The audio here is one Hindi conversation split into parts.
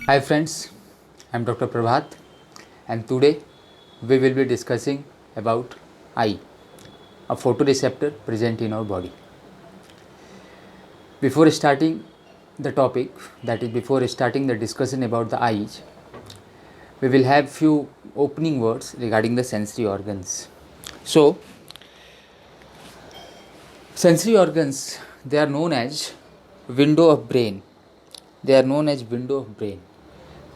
Hi friends, I am Dr. Prabhat and today we will be discussing about eye, a photoreceptor present in our body. Before starting the topic, that is before starting the discussion about the eyes, we will have few opening words regarding the sensory organs. So, sensory organs, they are known as window of brain. They are known as window of brain.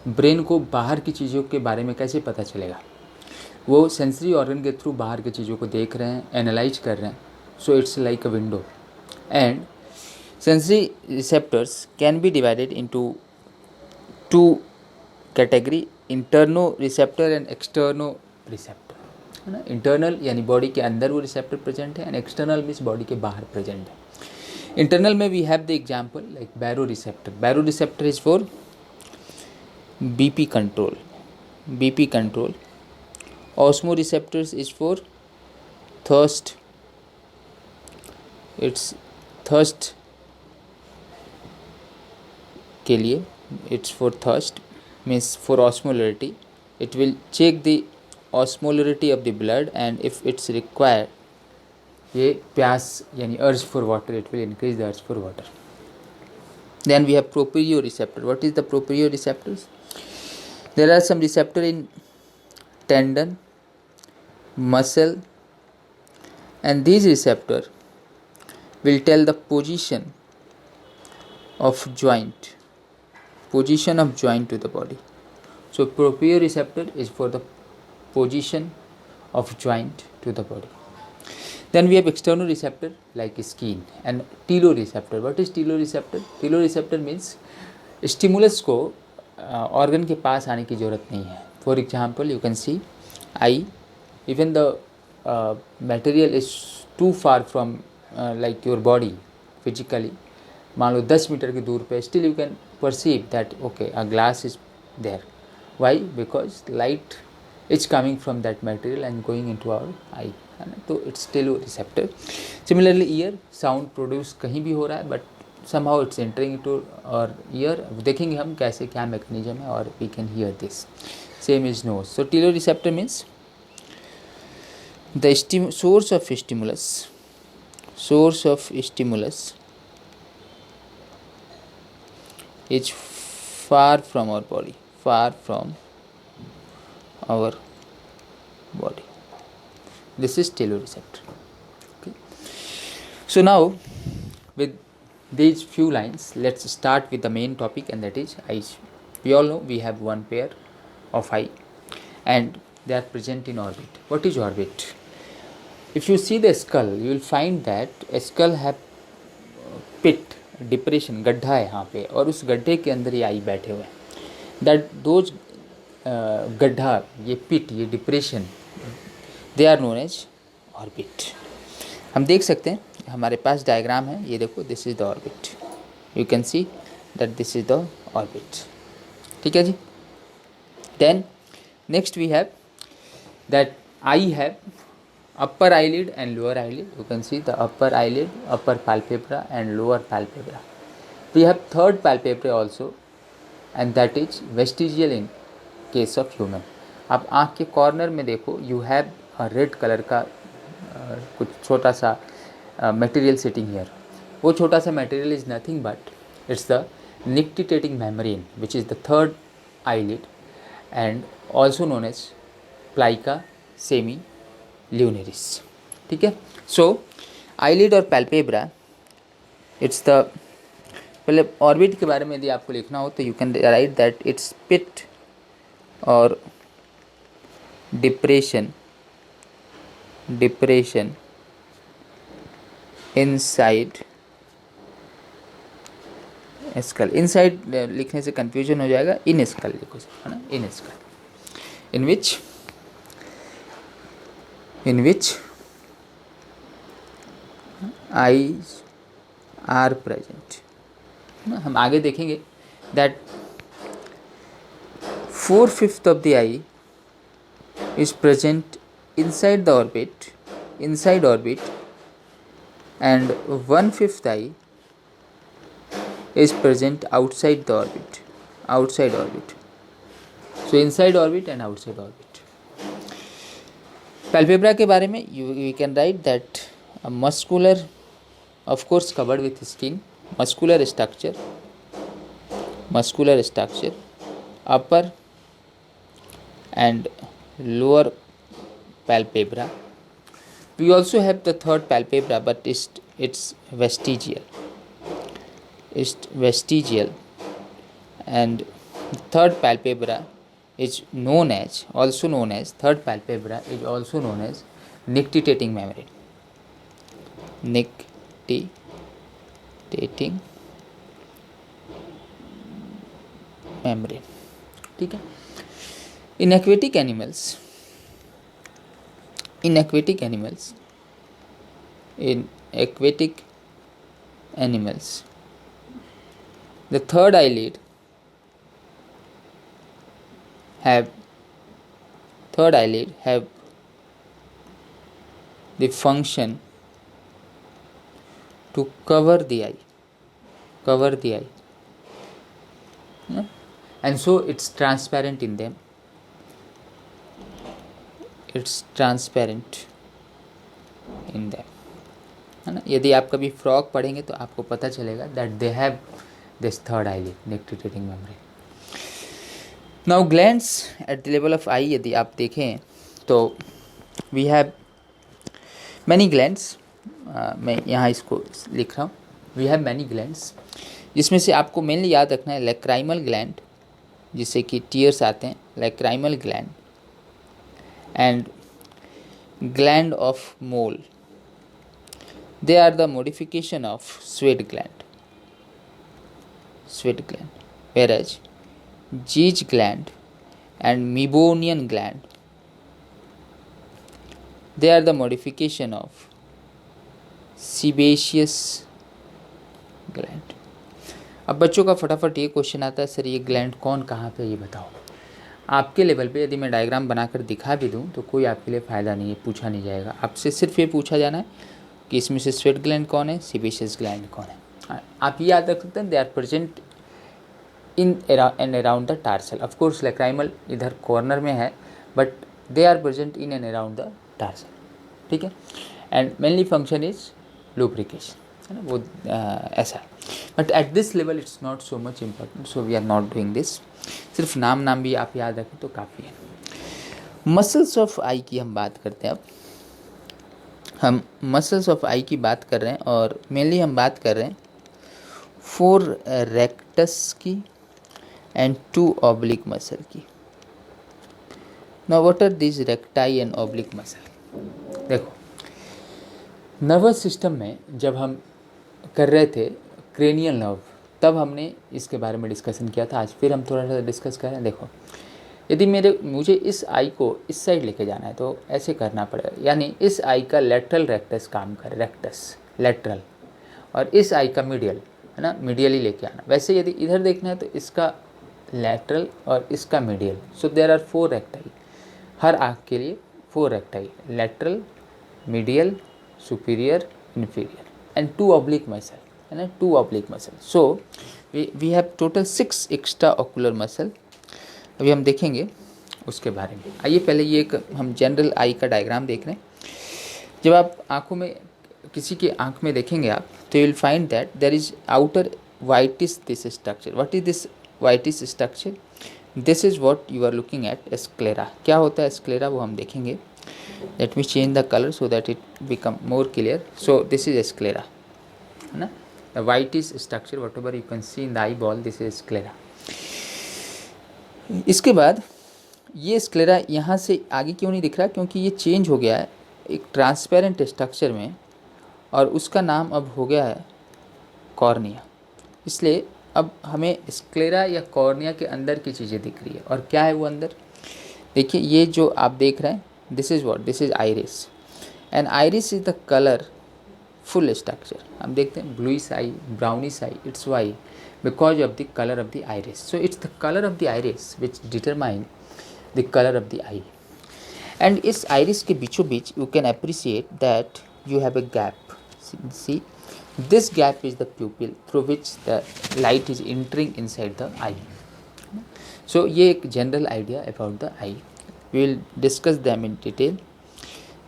Brain को बाहर की चीज़ों के बारे में कैसे पता चलेगा? वो सेंसरी ऑर्गन के थ्रू बाहर की चीज़ों को देख रहे हैं, एनालाइज कर रहे हैं. So it's like a window. And sensory receptors can be divided into two category, interoreceptor and exteroreceptor. है ना? इंटरनल यानी बॉडी के अंदर वो रिसेप्टर प्रेजेंट है एंड एक्सटर्नल मीन्स बॉडी के बाहर प्रेजेंट है. इंटरनल में we have the example like baroreceptor. Baroreceptor is for BP control. BP control. Osmoreceptors is for thirst. It's thirst के लिए. It's for thirst means for osmolarity. It will check the osmolarity of the blood and if it's required, ये प्यास यानी urge for water, it will increase the urge for water. Then we have proprioceptor. What is the proprioceptors? There are some receptor in tendon, muscle, and these receptor will tell the position of joint to the body. So proprioceptor is for the position of joint to the body. Then we have external receptor like skin and teloreceptor. What is teloreceptor? Teloreceptor means stimulus को ऑर्गन के पास आने की ज़रूरत नहीं है. For example you can see eye, even the material is too far from like your body physically, मान लो 10 मीटर की दूर पे, still you can perceive that okay a glass is there. Why? Because light is coming from that material and going into our eye. है ना? तो इट्स teloreceptor. Similarly ear, sound produce कहीं भी हो रहा है but somehow it's entering into our ear. देखेंगे हम कैसे, क्या मैकेनिज्म है, और we can hear this. Same is nose. So teloreceptor means the source of stimulus is far from our body. This is teloreceptor. Okay. So now with these few lines, let's start with the main topic, and that is eyes. We all know we have one pair of eye and they are present in orbit. What is orbit? If you see the skull, you will find that a skull have pit, depression, गड्ढा है यहाँ पे, और उस गड्ढे के अंदर ये आई बैठे हुए हैं. That those गड्ढा, ये पिट, ये depression, they are known as orbit. हम देख सकते हैं, हमारे पास डायग्राम है, ये देखो, this is the orbit. You can see that this is the orbit. ठीक है जी. Then next we have that I have upper eyelid and lower eyelid. You can see the upper eyelid, upper palpebra and lower palpebra. We have third palpebra also and that is vestigial in case of human. आप आँख के कॉर्नर में देखो, यू हैव रेड कलर का कुछ छोटा सा material sitting here. वो छोटा सा material is nothing but it's the nictitating membrane which is the third eyelid and also known as plica semilunaris. ठीक है. So eyelid और palpebra, it's the, पहले ऑर्बिट के बारे में यदि आपको लिखना हो तो you can write that it's pit or depression inside skull. Inside लिखने से कंफ्यूजन हो जाएगा, इन स्कल लिखो, है ना, in skull, in which eyes are present. हम आगे देखेंगे that 4/5 of the eye is present inside the orbit, and 1/5 eye is present outside the orbit. outside orbit. So inside orbit and outside orbit. Palpebra के बारे में we can write that a muscular, of course covered with skin, muscular structure, upper and lower palpebra. We also have the third palpebra, but it's vestigial. It's vestigial, and third palpebra is also known as nictitating membrane. Nictitating membrane. ठीक है. In aquatic animals, the third eyelid have the function to cover the eye. Yeah? And so it's transparent in them. है ना. यदि आप कभी फ्रॉग पढ़ेंगे तो आपको पता चलेगा that they have this third eyelid, nictitating membrane. Now glands at the level of eye यदि आप देखें तो वी हैव मैनी ग्लैंड्स. मैं यहाँ इसको लिख रहा हूँ. वी हैव मैनी ग्लैंड्स, जिसमें से आपको मेनली याद रखना है लैक्राइमल ग्लैंड, जिससे कि टीयर्स आते हैं, lacrimal gland and gland of mole. They are the modification of sweat gland, whereas Geiger gland and Meibomian gland, they are the modification of sebaceous gland. अब बच्चों का फटाफट ये क्वेश्चन आता है, सर ये ग्लैंड कौन कहाँ पे, ये बताओ. आपके लेवल पे यदि मैं डायग्राम बनाकर दिखा भी दूँ तो कोई आपके लिए फ़ायदा नहीं है, पूछा नहीं जाएगा. आपसे सिर्फ ये पूछा जाना है कि इसमें से स्वेट ग्लैंड कौन है, सीबेशियस ग्लैंड कौन है. आप ये याद रख सकते हैं, they are present in and around the tarsal. Of course lacrimal इधर कॉर्नर में है, but they are present in and around the tarsal. ठीक है. And mainly function is lubrication, है ना, वो ऐसा. But at this level it's not so much important, so we are not doing this. सिर्फ नाम भी आप याद रखें तो काफ़ी है. मसल्स ऑफ आई की हम बात करते हैं. अब हम मसल्स ऑफ आई की बात कर रहे हैं और मेनली हम बात कर रहे हैं 4 रेक्टस की एंड 2 ऑब्लिक मसल की. Now what are this recti and oblique muscle. देखो, नर्वस सिस्टम में जब हम कर रहे थे क्रेनियल नर्व, तब हमने इसके बारे में डिस्कशन किया था. आज फिर हम थोड़ा सा डिस्कस करें. देखो, यदि मुझे इस आई को इस साइड लेके जाना है तो ऐसे करना पड़ेगा, यानी इस आई का लेटरल रेक्टस काम करे, रेक्टस लेटरल, और इस आई का मीडियल, है ना, मीडियली लेके आना. वैसे यदि इधर देखना है तो इसका लेटरल और इसका medial. So there are 4 recti. हर आँख के लिए 4 recti, lateral, medial, superior, inferior and 2 oblique muscle, है ना, 2 oblique muscle. So we have total 6 extra ocular muscle. अभी हम देखेंगे उसके बारे में. आइए पहले ये एक हम जनरल आई का डायग्राम देख रहे हैं. जब आप आँखों में किसी की आँख में देखेंगे आप, तो you will find that there is outer whitish this structure. What is this whitish structure? This is what you are looking at, sclera. क्या होता है स्क्लेरा, वो हम देखेंगे. Let me change the colour so that it become more clear. So this is sclera, है ना, the whitish structure, whatever you can see in the eyeball, this is sclera. इसके बाद ये स्क्लेरा यहाँ से आगे क्यों नहीं दिख रहा, क्योंकि ये चेंज हो गया है एक ट्रांसपेरेंट स्ट्रक्चर में, और उसका नाम अब हो गया है कॉर्निया. इसलिए अब हमें स्क्लेरा या कॉर्निया के अंदर की चीज़ें दिख रही है. और क्या है वो अंदर, देखिए ये जो आप देख रहे हैं, this is what, this is iris. And iris is the colourful structure. हम देखते हैं bluish eye, brownish eye. It's why because of the color of the iris. So it's the color of the iris which determine the color of the eye. And इस iris के बीचों बीच you can appreciate that you have a gap. See, this gap is the pupil through which the light is entering inside the eye. So ये एक general idea about the eye, we will discuss them in detail.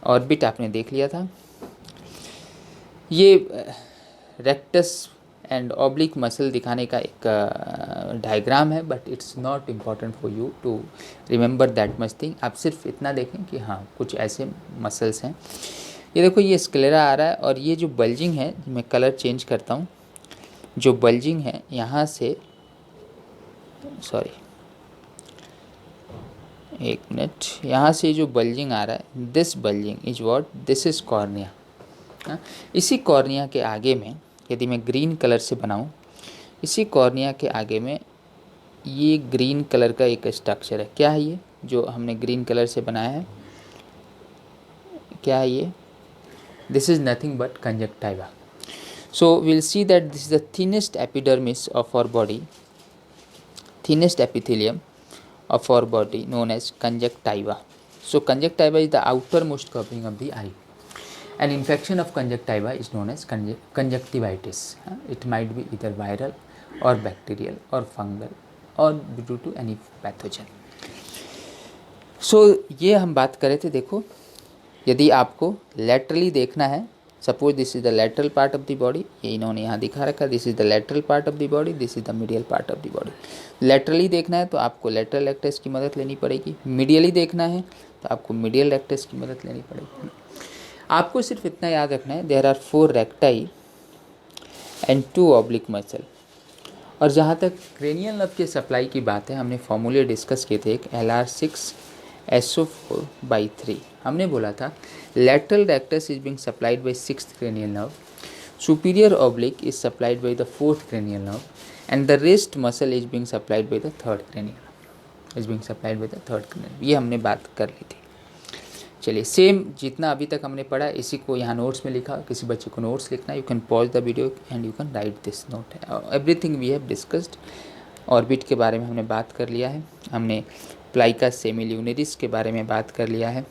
Orbit आपने देख लिया था। ये रेक्टस एंड ऑब्लिक मसल दिखाने का एक डायग्राम है, but it's not important for you to remember that much thing. आप सिर्फ इतना देखें कि हाँ कुछ ऐसे मसल्स हैं। ये देखो ये स्क्लेरा आ रहा है, और ये जो बल्जिंग है, मैं कलर चेंज करता हूँ, जो बल्जिंग है यहाँ से, सॉरी एक मिनट, यहाँ से जो बल्जिंग आ रहा है, this bulging is what, this is cornea. इसी कॉर्निया के आगे में, यदि मैं ग्रीन कलर से बनाऊं, इसी कॉर्निया के आगे में ये ग्रीन कलर का एक स्ट्रक्चर है। क्या है ये जो हमने ग्रीन कलर से बनाया है, क्या है ये? This is nothing but conjunctiva. So will see that this is the thinnest epidermis of our body, thinnest epithelium of our body known as conjunctiva. So conjunctiva is the outermost covering of the eye. An infection of conjunctiva is known as conjunctivitis. It might be either viral or bacterial or fungal or due to any pathogen. So ये हम बात कर रहे थे। देखो यदि आपको laterally देखना है, suppose this is the lateral part of the body, ये इन्होंने यहाँ दिखा रखा, this is the lateral part of the body, this is the medial part of the body. Laterally देखना है तो आपको लेटरल रेक्टस की मदद लेनी पड़ेगी, मीडियली देखना है तो आपको मीडियल रेक्टस की मदद लेनी पड़ेगी। आपको सिर्फ इतना याद रखना है, there are 4 recti and 2 oblique muscle. और जहाँ तक क्रेनियल नर्व के सप्लाई की बात है, हमने फॉर्मूले डिस्कस किए थे, एक LR6SO4/3। हमने बोला था lateral rectus is being supplied by 6th cranial nerve, superior oblique is supplied by the 4th cranial nerve, and the wrist muscle is being supplied by the 3rd cranial nerve। ये हमने बात कर ली थी। चलिए सेम जितना अभी तक हमने पढ़ा इसी को यहाँ नोट्स में लिखा, किसी बच्चे को नोट्स लिखना, you can pause the video and you can write this note. Everything we have discussed. Orbit के बारे में हमने बात कर लिया है, हमने प्लाइका सेमिल्यूनरिस के बारे में बात कर लिया है,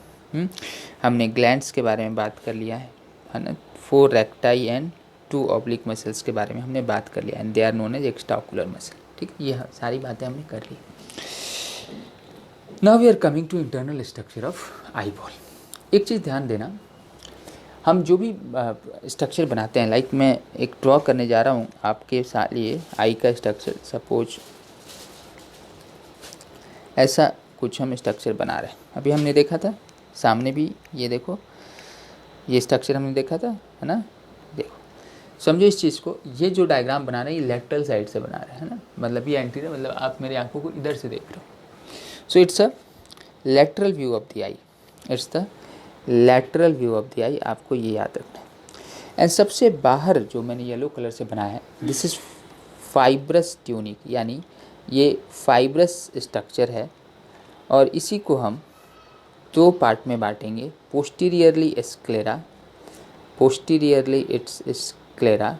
हमने ग्लैंड्स के बारे में बात कर लिया है ना, 4 रेक्टाई एंड 2 ऑब्लिक मसल्स के बारे में हमने बात कर लिया, and they are known as extraocular muscle. ठीक, ये सारी बातें हमने कर ली। Now we are coming to internal structure of eyeball. एक चीज़ ध्यान देना, हम जो भी स्ट्रक्चर बनाते हैं, लाइक मैं एक ड्रॉ करने जा रहा हूँ आपके साथ लिए आई का स्ट्रक्चर, सपोज ऐसा कुछ हम स्ट्रक्चर बना रहे हैं। अभी हमने देखा था सामने भी, ये देखो ये स्ट्रक्चर हमने देखा था, है ना। देखो समझो इस चीज़ को, ये जो डायग्राम बना रहे हैं ये लेटरल साइड से बना रहे हैं, है ना, मतलब ये एंटीरियर, मतलब आप मेरी आंखों को इधर से देख रहे हो। So it's a lateral view of the eye, it's the lateral view of the eye, आपको ये याद रखना है। एंड सबसे बाहर जो मैंने येलो कलर से बनाया है, दिस इज़ फाइब्रस ट्यूनिक, यानी ये फाइब्रस स्ट्रक्चर है, और इसी को हम 2 पार्ट में बांटेंगे, posteriorly sclera, posteriorly it's sclera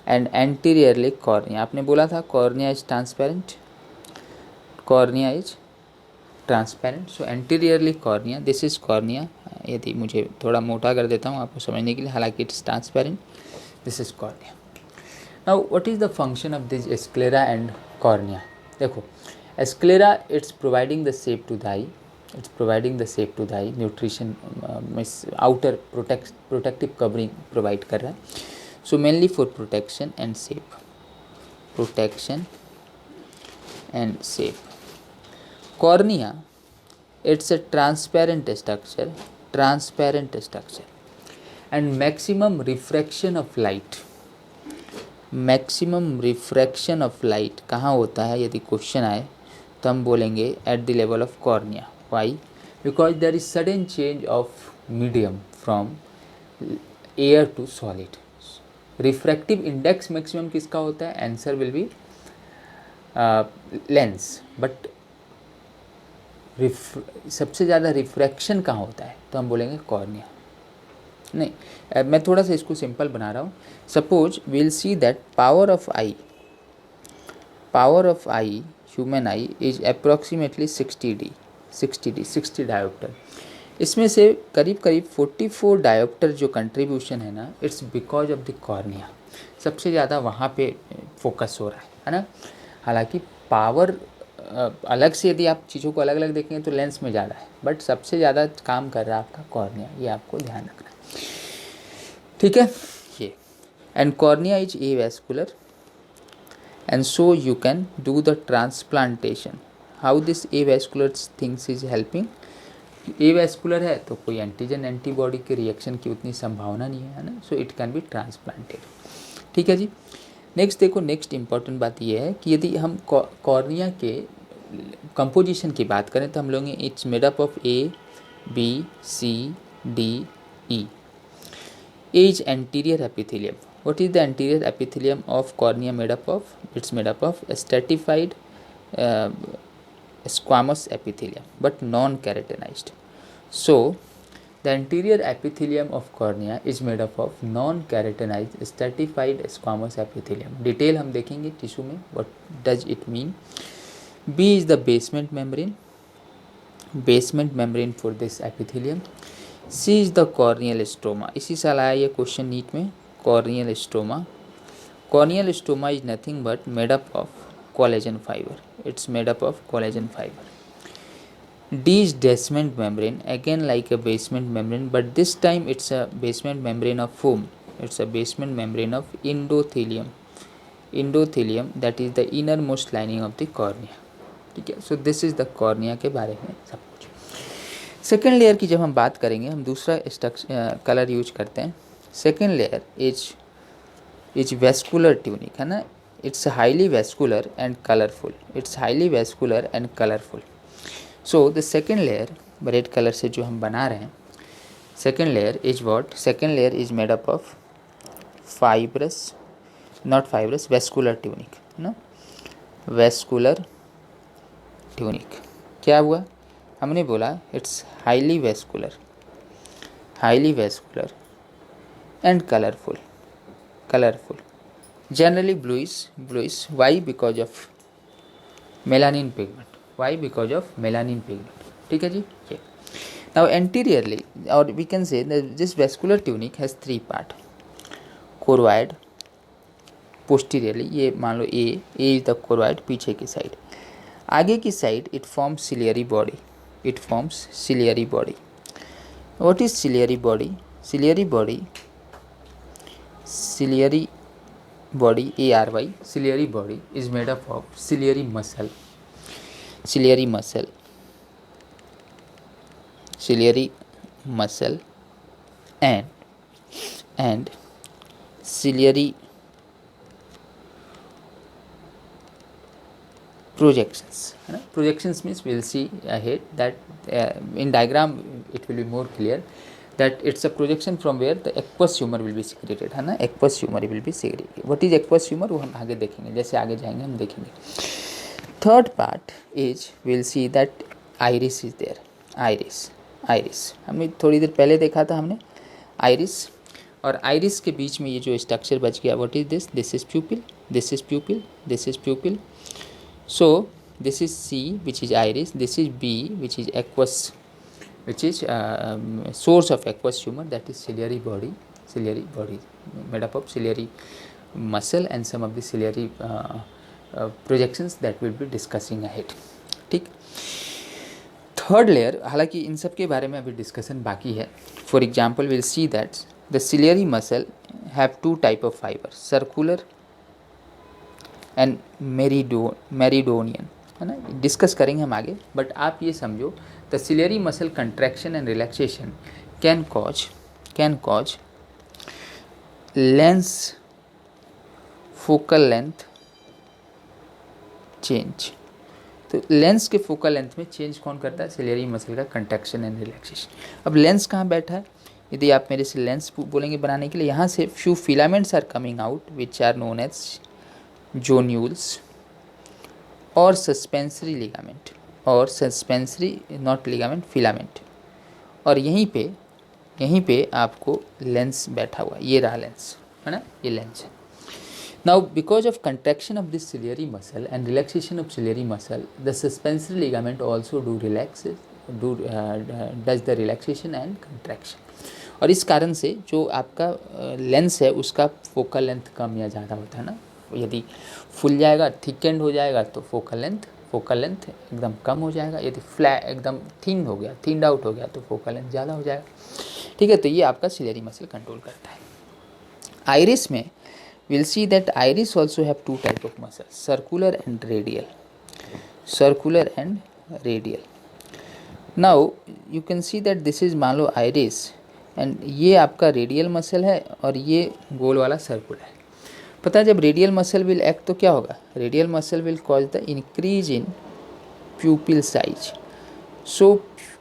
and anteriorly cornea. आपने बोला था cornea is transparent, cornea is transparent, so anteriorly cornea, this is cornea. यदि मुझे थोड़ा मोटा कर देता हूँ आपको समझने के लिए, हालांकि it's transparent, this is cornea. Now what is the function of this sclera and cornea? देखो sclera it's providing the shape to the eye, it's providing the shape to the eye, nutrition outer protective covering provide कर रहा है, so mainly for protection and shape, protection and shape. Cornea, it's a transparent structure and maximum refraction of light, maximum refraction of light कहाँ होता है? यदि क्वेश्चन आए तो हम बोलेंगे at the level of cornea. Why? Because there is sudden change of medium from air to solid. Refractive index maximum किसका होता है? Answer will be lens. But सबसे ज़्यादा रिफ्रैक्शन कहाँ होता है? तो हम बोलेंगे कॉर्निया। नहीं, मैं थोड़ा सा इसको सिंपल बना रहा हूँ। Suppose will see that power of I human I is approximately 60 dioptre. इसमें से करीब 44 डायोप्टर जो कंट्रीब्यूशन है ना, it's because of the cornea. सबसे ज़्यादा वहाँ पे फोकस हो रहा है ना। हालांकि पावर अलग से यदि आप चीज़ों को अलग अलग देखेंगे तो लेंस में ज़्यादा है, बट सबसे ज़्यादा काम कर रहा है आपका कॉर्निया, ये आपको ध्यान रखना है, ठीक है ये। And cornea is a vascular and so you can do the transplantation. How this avascular things is helping? avascular है तो कोई एंटीजन एंटीबॉडी के रिएक्शन की उतनी संभावना नहीं है ना, so it can be transplanted, ठीक है जी। नेक्स्ट देखो, नेक्स्ट इंपॉर्टेंट बात ये है कि यदि हम कॉर्निया के कंपोजिशन की बात करें तो हम लोग it's made up of A B C D E. A is anterior epithelium. What is the anterior epithelium of cornea made up of? It's made up of stratified uh, squamous epithelium, but non-keratinized. So, the anterior epithelium of cornea is made up of non-keratinized stratified squamous epithelium. Detail हम देखेंगे टिश्यू में. What does it mean? B is the basement membrane for this epithelium. C is the corneal stroma. इसी साल आया ये क्वेश्चन नीट में, corneal stroma. Corneal stroma is nothing but made up of collagen fiber. It's made up of collagen fiber. D is basement membrane, again like a basement membrane, but this time it's a basement membrane of foam. It's a basement membrane of endothelium that is the inner most lining of the cornea, ठीक है. सो दिस इज द कॉर्निया के बारे में सब कुछ. सेकेंड लेयर की जब हम बात करेंगे, हम दूसरा कलर यूज करते हैं. Second layer is vascular tunic, है ना. It's highly vascular and colourful. So the second layer red colour से जो हम बना रहे हैं, second layer is what? Second layer is made up of vascular tunic, है ना. वेस्कुलर ट्यूनिक क्या हुआ? हमने बोला इट्स हाईली वेस्कुलर एंड कलरफुल. Generally bluish. Why? Because of melanin pigment. ठीक है जी. ये नाउ एंटीरियरली, और वी कैन से this vascular tunic has 3 part. Choroid posteriorly, ये मान लो ए इज द कोरवाइड, पीछे की साइड. आगे की side it forms ciliary body. What is ciliary body? Ciliary body, ARY, ciliary body is made up of ciliary muscle and ciliary projections. Projections means we'll see ahead that in diagram it will be more clear that it's a projection from where the aqueous humor will be secreted, है ना. aqueous humor will be secreted. What is aqueous humor? वो हम आगे देखेंगे, जैसे आगे जाएंगे हम देखेंगे. Third part is will see that iris is there. Iris हमने थोड़ी देर पहले देखा था हमने आइरिस, और आइरिस के बीच में ये जो स्ट्रक्चर बच गया, what is this? This is प्यूपिल. So this is C, which is iris. This is B, which is aqueous, which is source of aqueous humor, that is ciliary body made up of ciliary muscle and some of the ciliary projections that we'll be discussing ahead. ठीक. थर्ड लेयर, हालांकि इन सब के बारे में अभी डिस्कशन बाकी है. For example will see that the ciliary muscle have 2 type of fiber, circular and meridional, है ना. डिस्कस करेंगे हम आगे, बट आप ये समझो the ciliary muscle contraction and relaxation can cause lens focal length change. तो लेंस के फोकल लेंथ में चेंज कौन करता है? सिलियरी मसल का कंट्रैक्शन एंड रिलैक्सेशन. अब लेंस कहाँ बैठा है? यदि आप मेरे से लेंस बोलेंगे बनाने के लिए, यहाँ से few filaments are coming out which are known as zonules और सस्पेंसरी लिगामेंट, और सस्पेंसरी नॉट लिगामेंट, फिलामेंट. और यहीं पे आपको लेंस बैठा हुआ, ये रहा लेंस, है ना. ये लेंस है. Now because of contraction of this ciliary muscle and relaxation of ciliary muscle, the suspensory ligament also does the relaxation and contraction. और इस कारण से जो आपका लेंस है उसका फोकल लेंथ कम या ज़्यादा होता है ना. यदि फुल जाएगा, थिकेंड हो जाएगा, तो फोकल लेंथ फोकल लेंथ एकदम कम हो जाएगा, यदि फ्लैट एकदम थिन हो गया, थिन आउट हो गया तो फोकल लेंथ ज़्यादा हो जाएगा। ठीक है, तो ये आपका सिलेरी मसल कंट्रोल करता है। आइरिस में we'll see that iris also have two type of muscles, circular and radial. Circular and radial. Now you can see that this is मान लो iris and ये आपका रेडियल मसल है और ये गोल वाला सर्कुलर है। पता है जब रेडियल मसल विल एक्ट तो क्या होगा, radial muscle will cause the increase in pupil size, so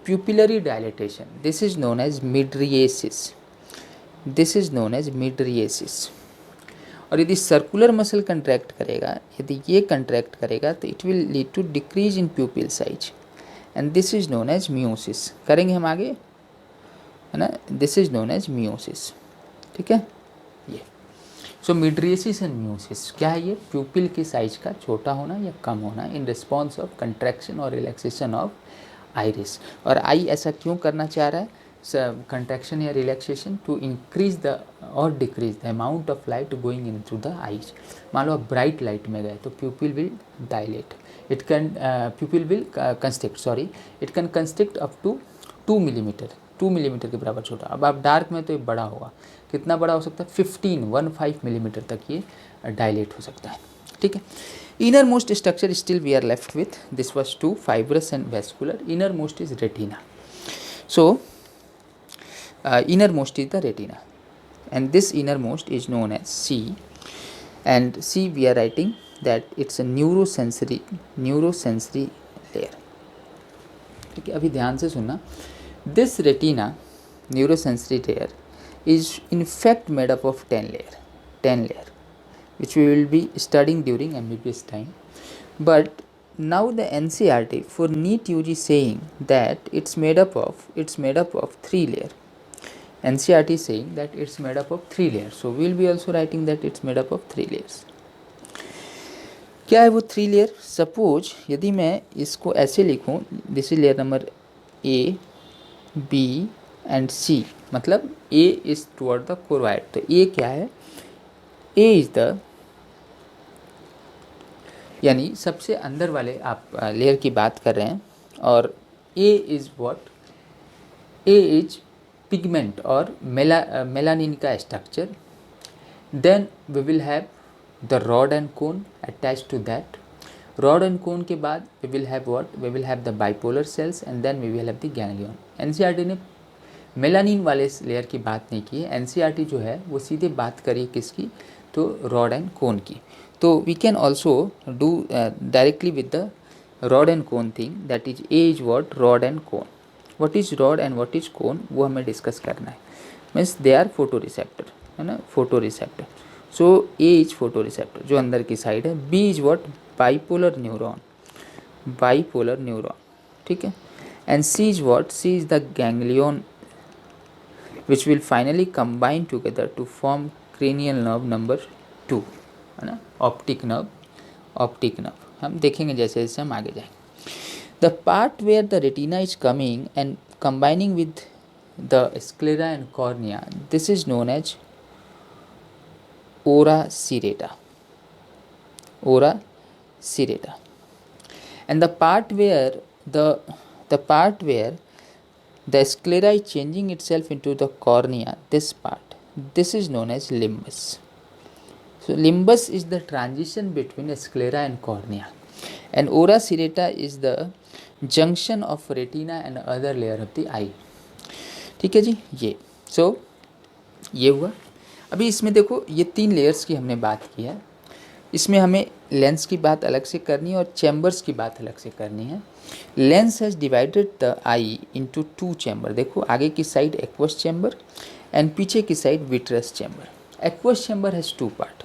pupillary dilatation, this is known as mydriasis, this is known as mydriasis. और यदि सर्कुलर मसल कंट्रैक्ट करेगा, यदि ये कंट्रैक्ट करेगा तो it will lead to decrease in pupil size and this is known as miosis. करेंगे हम आगे, है ना, this is known as miosis. ठीक है, ये सो मिड्रिएसिस एंड मियोसिस क्या है, ये प्यूपिल की साइज का छोटा होना या कम होना इन रिस्पॉन्स ऑफ कंट्रैक्शन और रिलैक्सेशन ऑफ आइरिस। और आई ऐसा क्यों करना चाह रहा है, कंट्रैक्शन या रिलैक्सेशन, टू इंक्रीज द और decrease the amount of light going in through the eyes. मान लो आप ब्राइट लाइट में गए तो pupil will dilate, it can pupil will constrict, sorry it can constrict up to 2 millimetre, 2 millimetre के बराबर छोटा। अब आप डार्क में तो ये बड़ा होगा, कितना बड़ा हो सकता है, 15 मिलीमीटर तक ये डायलेट हो सकता है। ठीक है, innermost structure still we are left with, this was 2 fibrous and vascular. Innermost is retina, so innermost is the retina and this innermost is known as C, and C we are writing that it's a neurosensory layer। ठीक है, अभी ध्यान से सुनना, this retina neurosensory layer is in fact made up of 10 layer which we will be studying during MBBS time, but now the NCERT for NEET UG saying that it's made up of 3 layer। NCERT is saying that it's made up of 3 layers, so we will be also writing that it's made up of 3 layers। क्या है वो 3 लेयर, सपोज यदि मैं इसको ऐसे लिखूं, this is layer number A, B and C, मतलब A इज टुवर्ड द कोरवाइड, तो A क्या है, A इज द, यानी सबसे अंदर वाले आप लेयर की बात कर रहे हैं, और A is what, A is pigment और मेलानिन का structure, then we will have the rod and cone attach to that, rod and cone के बाद we will have what, we will have the bipolar cells and then we will have the ganglion. NCERT ने मेलानिन वाले लेयर की बात नहीं की है, एनसीईआरटी जो है वो सीधे बात करी किसकी, तो रॉड एंड कोन की। तो we can also do directly with the rod and cone thing, that is A is what, rod and cone. What is rod and what is cone वो हमें डिस्कस करना है, means they are photoreceptor, है ना, photoreceptor. So A is photoreceptor जो अंदर की साइड है, B is what, bipolar neuron, bipolar neuron, ठीक है, and C is what, C is the ganglion which will finally combine together to form cranial nerve number 2, है ना, ऑप्टिक नर्व, ऑप्टिक नर्व हम देखेंगे जैसे जैसे हम आगे जाएंगे। The part where the retina is coming and combining with the sclera and cornea, this is known as ora serrata, ora serrata, and the part where the sclera is changing itself into the cornea, this part, this is known as limbus. So limbus is the transition between sclera and cornea, and ora serrata is the junction of retina and other layer of the eye. ठीक है जी, ये ये हुआ। अभी इसमें देखो ये 3 लेयर्स की हमने बात की है, इसमें हमें लेंस की बात अलग से करनी है और चैम्बर्स की बात अलग से करनी है। Lens has divided the I into 2 chamber, देखो आगे की साइड एक्वस चैम्बर एंड पीछे की side vitreous chamber. Aqueous chamber has 2 part,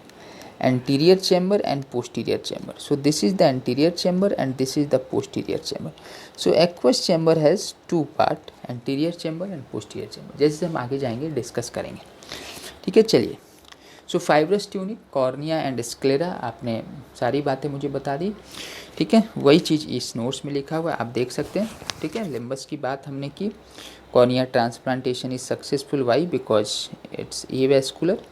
anterior chamber and posterior chamber. So this is the anterior chamber and this is the posterior chamber. So aqueous chamber has 2 part, anterior chamber and posterior chamber. जैसे हम आगे जाएंगे डिस्कस करेंगे। ठीक है, चलिए। So fibrous tunic, cornea and sclera, आपने सारी बातें मुझे बता दी। ठीक है, वही चीज़ इस नोट्स में लिखा हुआ है, आप देख सकते हैं। ठीक है, लिम्बस की बात हमने की, cornea transplantation is successful, why, because it's avascular.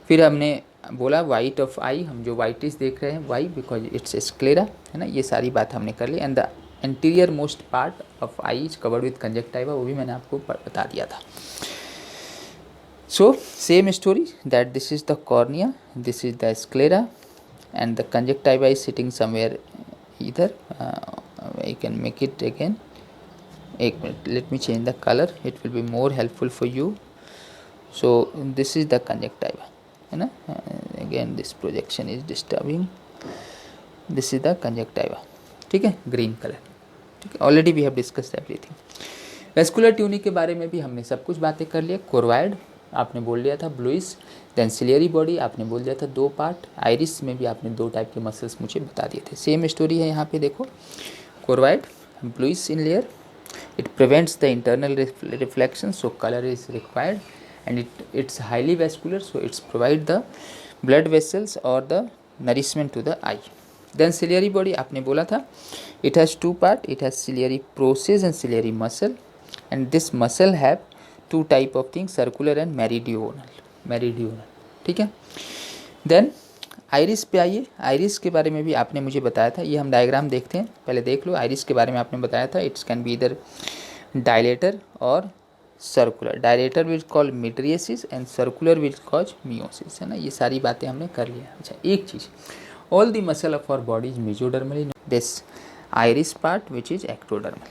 फिर हमने बोला वाइट ऑफ आई, हम जो वाइटिश देख रहे हैं वाई बिकॉज इट्स स्क्लेरा, है ना, ये सारी बात हमने कर ली। And the anterior most part of eye is covered with conjunctiva, वो भी मैंने आपको बता दिया था। So same story that this is the cornea, this is the sclera and the conjunctiva is sitting somewhere either. I can make it again. एक minute, let me change the color, it will be more helpful for you. So this is the conjunctiva, है ना, again this projection is disturbing. This is the conjunctiva, ठीक है, green color, ठीक है। Already we have discussed everything. Vascular tunic के बारे में भी हमने सब कुछ बातें कर लिया। कोरवाइड आपने बोल लिया था, ब्लूइस, देन सिलियरी बॉडी आपने बोल दिया था 2 पार्ट, आइरिस में भी आपने 2 टाइप के मसल्स मुझे बता दिए थे। सेम स्टोरी है यहाँ पे, देखो choroid, bluish in layer, it prevents the internal reflection, so colour is required, and it's highly vascular, so it's provide the blood vessels और the nourishment to the eye. Then ciliary body आपने बोला था, it has 2 part, it has ciliary process and ciliary muscle, and this muscle have 2 type of thing, circular and meridional, ठीक है। देन आइरिस पे आइए, आइरिस के बारे में भी आपने मुझे बताया था, ये हम डायग्राम देखते हैं, पहले देख लो। आइरिस के बारे में आपने बताया था, इट्स कैन बी इधर डायलेटर और circular, dilator will call mydriasis and circular will cause miosis, है ना, ये सारी बातें हमने कर लिया। अच्छा, एक चीज़, all the muscle of our body is mesodermally, this iris part which is ectodermal.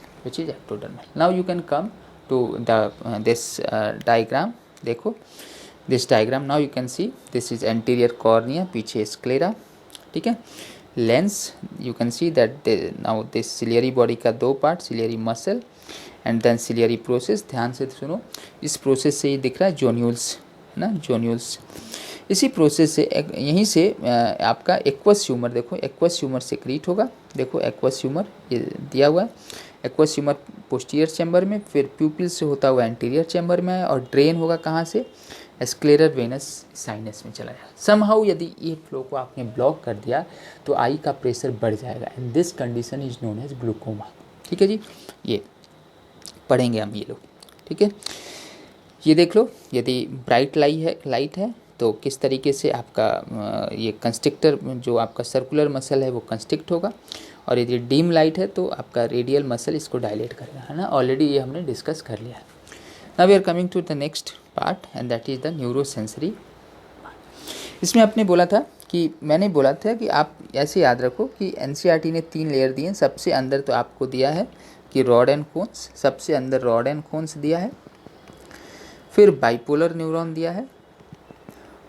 Now you can come to the this diagram, देखो this diagram, now you can see this is anterior cornea, पीछे sclera, ठीक है। lens you can see that now this ciliary body का 2 part, ciliary muscle and then ciliary process, ध्यान से सुनो, इस प्रोसेस से ये दिख रहा है जोन्यूल्स, है ना, जोन्यूल्स, इसी प्रोसेस से यहीं से आपका एक्वस ह्यूमर, देखो एक्वस ह्यूमर सिक्रीट होगा, देखो एक्वस ह्यूमर ये दिया हुआ है, एक्वस ह्यूमर पोस्टीरियर चैम्बर में, फिर प्यूपिल से होता हुआ एंटीरियर चैम्बर में है, और ड्रेन होगा कहाँ से, स्क्लेरल वेनस साइनस में चला जाएगा। समहाउ यदि ये फ्लो को आपने ब्लॉक कर दिया तो आई का प्रेशर बढ़ जाएगा, and this condition is known as glaucoma, ठीक है जी, ये पढ़ेंगे हम ये लोग, ठीक है। ये देख लो, यदि ब्राइट लाइट है तो किस तरीके से आपका ये कंस्ट्रिक्टर जो आपका सर्कुलर मसल है वो कंस्ट्रिक्ट होगा, और यदि डीम लाइट है तो आपका रेडियल मसल इसको डायलेट करेगा, है ना, ऑलरेडी ये हमने डिस्कस कर लिया है। Now we are coming to the next part and that is the neurosensory. इसमें आपने बोला था कि मैंने बोला था कि आप ऐसे याद रखो कि एनसीईआरटी ने 3 लेयर दिए हैं। सबसे अंदर तो आपको दिया है कि रॉड एंड कोन्स, सबसे अंदर रॉड एंड कोन्स दिया है, फिर बाइपोलर न्यूरॉन दिया है,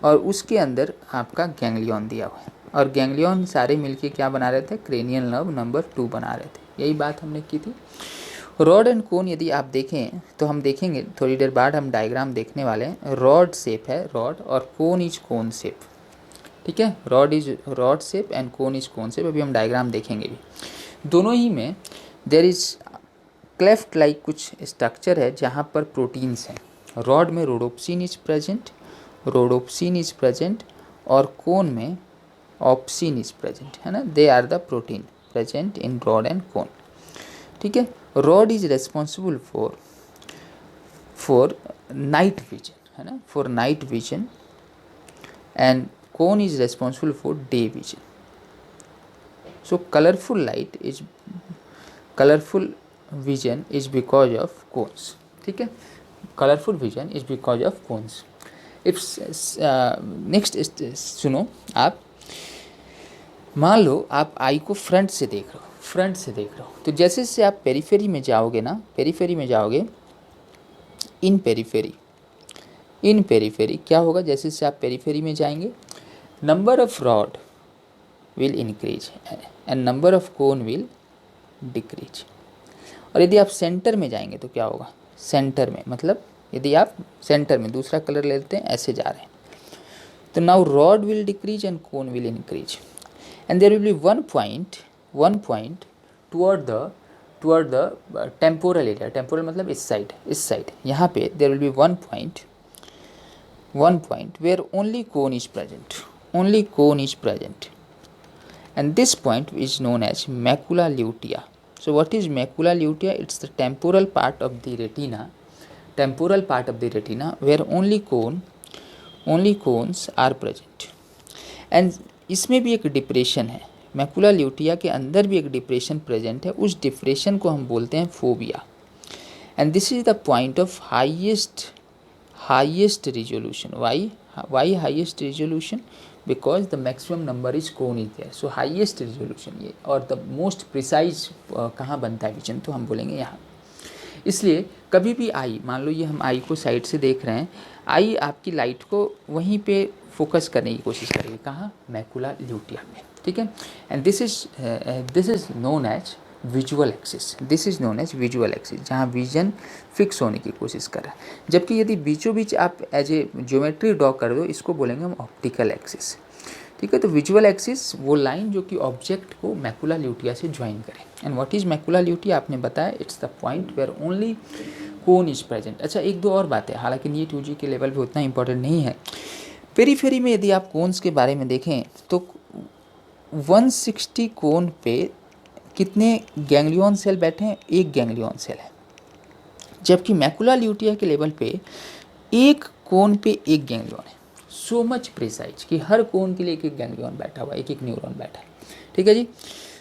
और उसके अंदर आपका गैंग्लियन दिया हुआ है, और गैंग्लियन सारे मिलके क्या बना रहे थे, क्रेनियल नर्व नंबर 2 बना रहे थे, यही बात हमने की थी। रॉड एंड कोन यदि आप देखें तो हम देखेंगे थोड़ी देर बाद, हम डायग्राम देखने वाले हैं। रॉड शेप है रॉड, और कोन इज कोन शेप, ठीक है, rod is rod shape and cone is cone shape, अभी हम डायग्राम देखेंगे भी। दोनों ही में देयर इज क्लेफ्ट लाइक कुछ स्ट्रक्चर है जहाँ पर प्रोटीन्स हैं। रॉड में रोडोप्सिन इज प्रेजेंट, और कोन में ऑप्सिन इज प्रेजेंट, है ना, they are the protein present in rod and cone, ठीक है। Rod is responsible for night vision, है ना, for night vision, and cone is responsible for day vision. So colourful vision is because of cones, ठीक है, colourful vision is because of cones. If next सुनो, आप मान लो आप आई को फ्रंट से देख रहे हो, तो जैसे से आप पेरीफेरी में जाओगे ना, इन पेरीफेरी क्या होगा, जैसे से आप पेरीफेरी में जाएंगे, number of rod will increase and number of cone will decrease. और यदि आप सेंटर में जाएंगे तो क्या होगा, सेंटर में मतलब यदि आप सेंटर में दूसरा कलर लेते हैं, ऐसे जा रहे हैं, तो now rod will decrease and cone will increase, and there will be one point toward the temporal area, temporal मतलब इस साइड, यहाँ पे there will be one point where only cone is present, and this point is known as macula lutea. So what is macula lutea? It's the temporal part of the retina where only cones are present, and इसमें भी एक डिप्रेशन है, मैकुला ल्यूटिया के अंदर भी एक डिप्रेशन प्रेजेंट है, उस डिप्रेशन को हम बोलते हैं fovea. And this is the point of highest resolution. Why highest resolution? Because the maximum number is cone is there, so highest resolution ये। और द मोस्ट प्रिसाइज कहाँ बनता है विजन, तो हम बोलेंगे यहाँ। इसलिए कभी भी आई, मान लो ये हम आई को साइड से देख रहे हैं, आई आपकी लाइट को वहीं पे फोकस करने की कोशिश करेगी, कहाँ? मैकुला ल्यूटिया में, ठीक है। And this is known as visual axis, this is known as visual axis, जहाँ विजन फिक्स होने की कोशिश कर रहा है। जबकि यदि बीचों बीच आप एज ए ज्योमेट्री ड्रॉ कर दो, इसको बोलेंगे हम ऑप्टिकल एक्सिस, ठीक है। तो विजुअल एक्सिस वो लाइन जो कि ऑब्जेक्ट को मैकुला ल्यूटिया से ज्वाइन करे। And what is macula lutea? आपने बताया it's the point where only cone is present. अच्छा, एक दो और बातें, हालांकि नीट यूजी के लेवल पे उतना इंपॉर्टेंट नहीं है। पेरीफेरी में यदि आप कोन्स के बारे में देखें तो 160 कोन पे कितने गैंग्लियन सेल बैठे हैं? एक गैंग्लियन सेल है। जबकि मैकुला ल्यूटिया के लेवल पे एक कोन पे एक गैंग्लियन है। सो मच प्रिसाइज कि हर कोन के लिए एक एक गैंग्लियन बैठा हुआ है, एक एक न्यूरॉन बैठा है, ठीक है जी।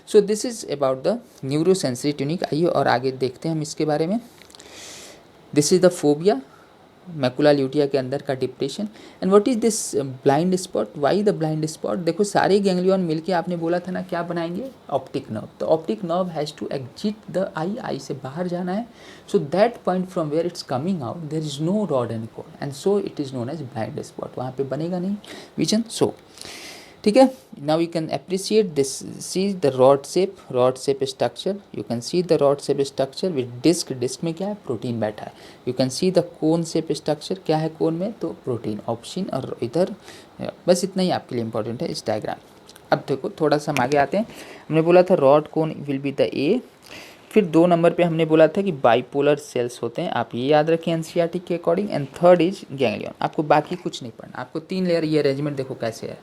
So this is about the neurosensory tunic. आइए और आगे देखते हैं हम इसके बारे में। This is the fovea, macula lutea के अंदर का डिप्रेशन। And what is this blind spot? Why the blind spot? देखो सारे गैंग्लियन मिलके आपने बोला था ना क्या बनाएंगे? Optic nerve. तो optic nerve has to exit the eye, eye से बाहर जाना है। So that point from where it's coming out there is no rod and cone, and so it is known as blind spot. वहाँ पे बनेगा नहीं विजन। सो ठीक है, now you can appreciate this, see the rod shape structure. You can see the rod shape structure with disc, disc में क्या है? प्रोटीन बैठा है। You can see the cone shape structure, क्या है कोन में? तो प्रोटीन, ऑप्शन, और इधर बस इतना ही आपके लिए इंपॉर्टेंट है इस डायग्राम। अब देखो थोड़ा सा हम आगे आते हैं। हमने बोला था rod cone will be the ए, फिर 2 नंबर पे हमने बोला था कि बाइपोलर सेल्स होते हैं, आप ये याद रखें एनसीईआरटी के according. And third is ganglion. आपको बाकी कुछ नहीं पढ़ना, आपको 3 लेयर, ये अरेंजमेंट देखो कैसे है।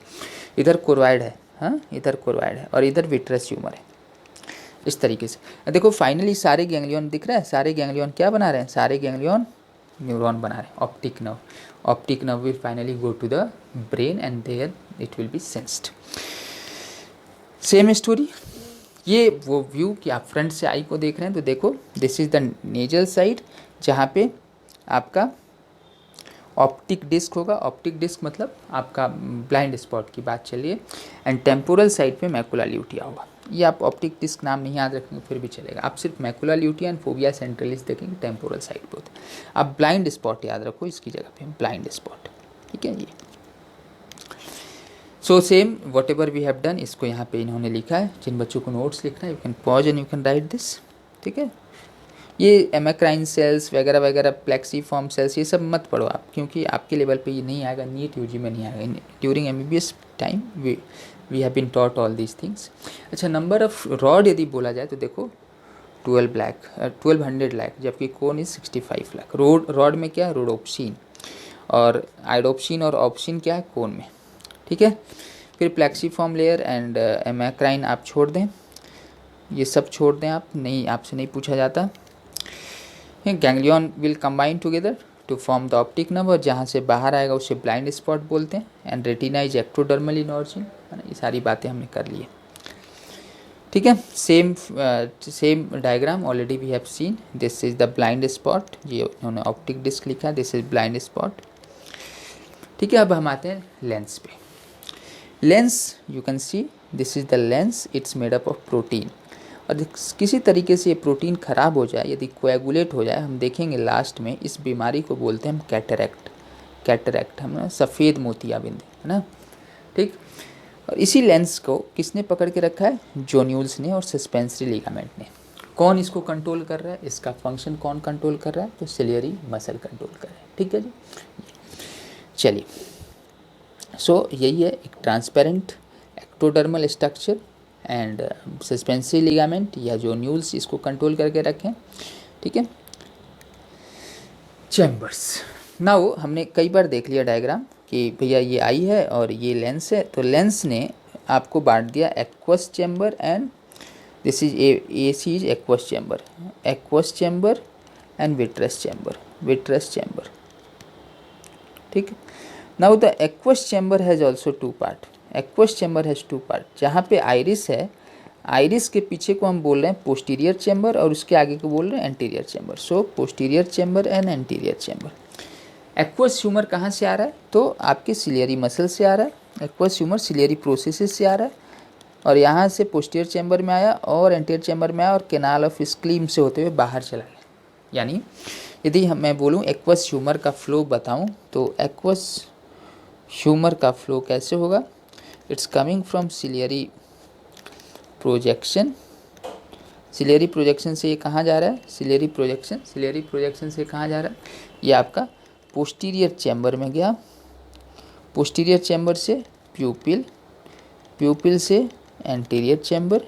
इधर कोरवाइड है, हाँ इधर कोरवाइड है, और इधर विट्रस ट्यूमर है, इस तरीके से। देखो फाइनली सारे गैंग्लियन दिख रहा है। सारे गैंग्लियन क्या बना रहे हैं? सारे गैंग्लियन न्यूरॉन बना रहे हैं। Optic nerve, optic nerve will finally go to the brain and there it will be sensed. Same story, ये वो व्यू कि आप फ्रंट से आई को देख रहे हैं, तो देखो this is the nasal side, जहाँ पे आपका ऑप्टिक डिस्क होगा। ऑप्टिक डिस्क मतलब आपका ब्लाइंड स्पॉट की बात चलिए। एंड टेम्पोरल साइड पे मैकुला ल्यूटिया होगा। ये आप ऑप्टिक डिस्क नाम नहीं याद रखेंगे फिर भी चलेगा, आप सिर्फ macula lutea and phobia centralis देखेंगे, टेम्पोरल साइड पे होता है। आप ब्लाइंड स्पॉट याद रखो इसकी जगह पे, ब्लाइंड स्पॉट, ठीक है ये। So same whatever we have done, इसको यहाँ पे इन्होंने लिखा है। जिन बच्चों को नोट्स लिखना है, you can pause and you can write this, ठीक है। ये एमेक्राइन सेल्स वगैरह वगैरह, प्लेक्सीफॉर्म सेल्स, ये सब मत पढ़ो आप, क्योंकि आपके लेवल पे ये नहीं आएगा, नीट यूजी में नहीं आएगा। During MBBS time we have been taught all these things. अच्छा, नंबर ऑफ रॉड यदि बोला जाए तो देखो 1200 लाख, जबकि कोन इज 65 लाख। रॉड में क्या है? रोडोप्सिन, और आइडोप्सिन और ऑप्सिन क्या है? कोन में, ठीक है। फिर प्लेक्सीफॉर्म लेयर एंड एमेक्राइन आप छोड़ दें, ये सब छोड़ दें आप, नहीं आपसे नहीं पूछा जाता। Ganglion will combine together to form the optic nerve, और जहाँ से बाहर आएगा उसे ब्लाइंड स्पॉट बोलते हैं। And retina is ectodermal in origin, है ना। ये सारी बातें हमने कर ली है, ठीक है। Same diagram already we have seen. This is the blind spot, ये उन्होंने ऑप्टिक डिस्क लिखा, दिस इज ब्लाइंड स्पॉट, ठीक है। अब हम आते हैं लेंस पे। Lens you can see this is the lens, it's made up of protein. और किसी तरीके से ये प्रोटीन ख़राब हो जाए, यदि कोएगुलेट हो जाए, हम देखेंगे लास्ट में इस बीमारी को बोलते हैं हम कैटरैक्ट। कैटरैक्ट हम सफ़ेद मोतियाबिंद, है ना, ठीक। और इसी लेंस को किसने पकड़ के रखा है? जोन्यूल्स ने और सस्पेंसरी लिगामेंट ने। कौन इसको कंट्रोल कर रहा है? इसका फंक्शन कौन कंट्रोल कर रहा है? तो सिलियरी मसल कंट्रोल कर रहा है, ठीक है जी। चलिए, सो यही है एक transparent ectodermal structure and suspensory ligament या जो न्यूल्स इसको कंट्रोल करके रखें, ठीक है। चैम्बर्स, नाउ हमने कई बार देख लिया डायग्राम कि भैया ये आई है और ये लेंस है। तो लेंस ने आपको बांट दिया aqueous chamber and this is A C is aqueous chamber and vitreous chamber, ठीक। Now the aqueous chamber has also 2 part. Aqueous chamber has two part. जहाँ पे आइरिस है, आइरिस के पीछे को हम बोल रहे हैं पोस्टीरियर चैम्बर और उसके आगे को बोल रहे हैं anterior chamber. So posterior chamber and anterior chamber. Aqueous humour कहाँ से आ रहा है? तो आपके सिलियरी मसल से आ रहा है। एक्वस ह्यूमर सिलियरी प्रोसेसेस से आ रहा है और यहाँ से पोस्टीरियर चैम्बर में आया और एंटीरियर चैम्बर में आया और कैनाल ऑफ स्क्लीम से होते हुए बाहर चला गया। यानी यदि मैं बोलूँ एक्वस ह्यूमर का फ्लो बताऊँ तो एक्वस ह्यूमर का फ्लो कैसे होगा? It's coming from ciliary projection. Ciliary projection से ये कहाँ जा रहा है? सिलियरी प्रोजेक्शन से कहाँ जा रहा है? ये आपका पोस्टीरियर चैम्बर में गया, पोस्टीरियर चैम्बर से प्यूपिल, प्यूपिल से एंटीरियर चैम्बर,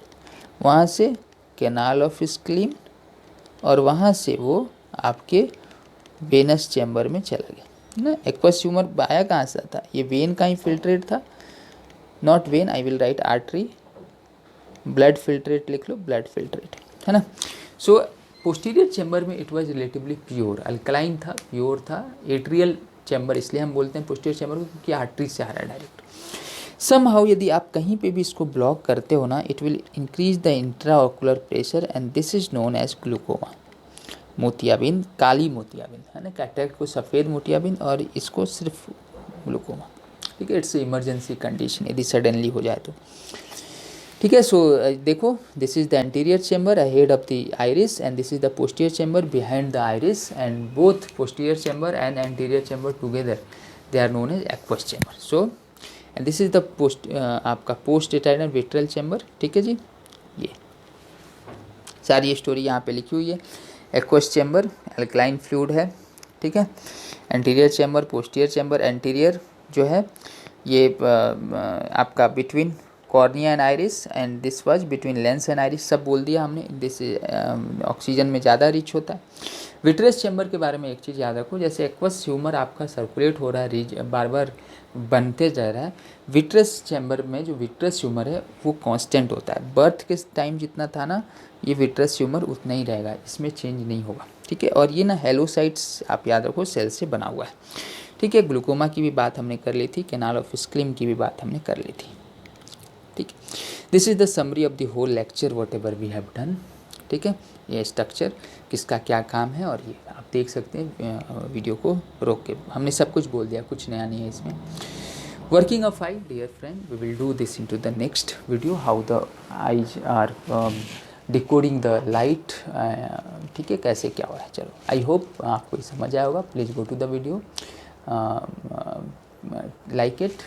वहाँ से कैनाल ऑफ स्क्लीन और वहाँ से वो आपके वेनस चैम्बर में चला गया ना। एक्वस ह्यूमर आया कहाँ से था? ये वेन का इन्फिल्ट्रेट था, not when, I will write artery, blood filtrate लिख लो, ब्लड फिल्ट्रेट, है ना। सो पोस्टीरियर चैम्बर में it was relatively pure, alkaline था, प्योर था। एट्रियल चैम्बर इसलिए हम बोलते हैं पोस्टीरियर चैम्बर को क्योंकि आर्टरी से आ रहा है डायरेक्ट। समहाउ यदि आप कहीं पे भी इसको ब्लॉक करते हो ना, it will increase the intraocular pressure and this is known as glaucoma. मोतियाबिंद, काली मोतियाबिंद, है ना। कैटरेक्ट को सफ़ेद मोतियाबिंद और इसको सिर्फ ग्लूकोमा, ठीक है। इट्स इमरजेंसी कंडीशन यदि सडनली हो जाए तो, ठीक है। सो देखो, this is the anterior chamber ahead of the iris and this is the posterior chamber behind the iris and both posterior chamber and anterior chamber together they are known as aqueous chamber. So and this is the आपका पोस्ट एटाइनल विट्रल चैम्बर, ठीक है जी। ये सारी स्टोरी यहाँ पे लिखी हुई है। एक्वस चैम्बर एल्कलाइन फ्लूइड है, ठीक है। Anterior chamber, posterior chamber, anterior जो है ये आपका between cornea and iris and this was between lens and iris, सब बोल दिया हमने। दिस ऑक्सीजन में ज़्यादा रिच होता है। विट्रस चैम्बर के बारे में एक चीज़ याद रखो, जैसे एक्वस ह्यूमर आपका सर्कुलेट हो रहा है, बार बार बनते जा रहा है, विट्रस चैम्बर में जो विट्रस ह्यूमर है वो कांस्टेंट होता है। बर्थ के टाइम जितना था ना, ये विट्रस ह्यूमर उतना ही रहेगा, इसमें चेंज नहीं होगा, ठीक है। और ये ना हेलोसाइट्स आप याद रखो सेल से बना हुआ है, ठीक है। ग्लूकोमा की भी बात हमने कर ली थी, कैनाल ऑफ स्क्लीम की भी बात हमने कर ली थी, ठीक है। This is the summary of the whole lecture whatever we have done, ठीक है। ये स्ट्रक्चर किसका क्या काम है और ये आप देख सकते हैं वीडियो को रोक के, हमने सब कुछ बोल दिया, कुछ नया नहीं है इसमें। Working of eye, dear friend, we will do this into the next video, how the eyes are decoding the light, ठीक है, कैसे क्या हो रहा है। चलो, आई होप आपको ये समझ आया होगा। Please go to the video, like it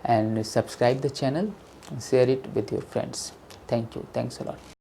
and subscribe the channel, share it with your friends. Thank you, thanks a lot.